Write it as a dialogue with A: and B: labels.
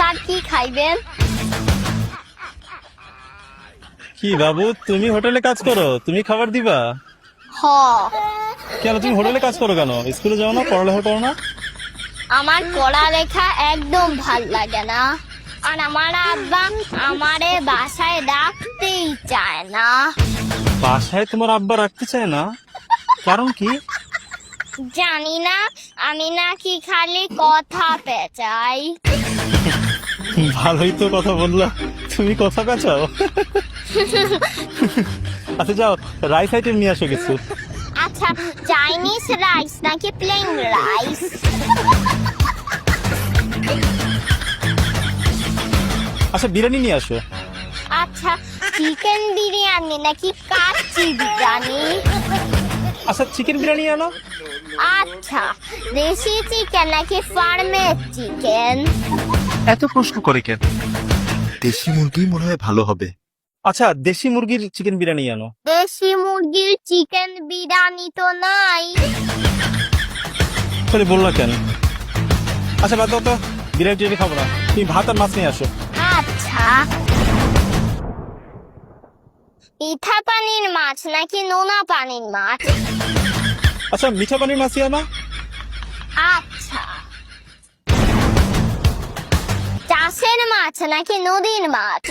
A: Sir কি খাইবেন?
B: কি বাবু, তুমি হোটেলে কাজ করো, তুমি খাবার দিবা?
A: হ,
B: কেন তুমি হোটেলে কাজ করো কেন? স্কুলে যাও না, পড়ালেখা করো না?
A: আমার পড়ালেখা একদম ভাল লাগে না, আর আমার আব্বা আমারে বাসায় রাখতেই চায় না।
B: বাসায় তোমার আব্বা রাখতে চায় না? কারণ কি?
A: জানি না, আমি নাকি খালি কথা পেঁচাই।
B: ভালোই তো কথা বললা, তুমি কথা পেঁচাও। আচ্ছা যাও, রাইস আইটেম নিয়ে আসো কিছু।
A: আচ্ছা, চাইনিজ রাইস নাকি প্লেন রাইস?
B: আচ্ছা বিরিয়ানি নিয়ে আসো।
A: আচ্ছা, চিকেন বিরিয়ানি নাকি কাচ্চি বিরিয়ানি?
B: আচ্ছা চিকেন বিরিয়ানি আনো।
A: আচ্ছা, দেশি চিকেন নাকি ফার্মের চিকেন?
C: এত প্রশ্ন করে কেন? দেশি মুরগি মনে হয় ভালো হবে।
B: আচ্ছা দেশি মুরগির চিকেন বিরিয়ানি আনো।
A: দেশি মুরগির চিকেন বিরিয়ানি তো নাই।
B: সরি বললা কেন? আচ্ছা বাদ দাও তো, বিরিয়ানি টিরিয়ানি খাবো না, তুমি ভাত আর মাছ নিয়ে আসো।
A: আচ্ছা, মিঠা পানির মাছ নাকি নোনা পানির মাছ?
B: আচ্ছা মিঠা পানির মাছই আনো।
A: আচ্ছা, চাষের মাছ নাকি নদীর মাছ?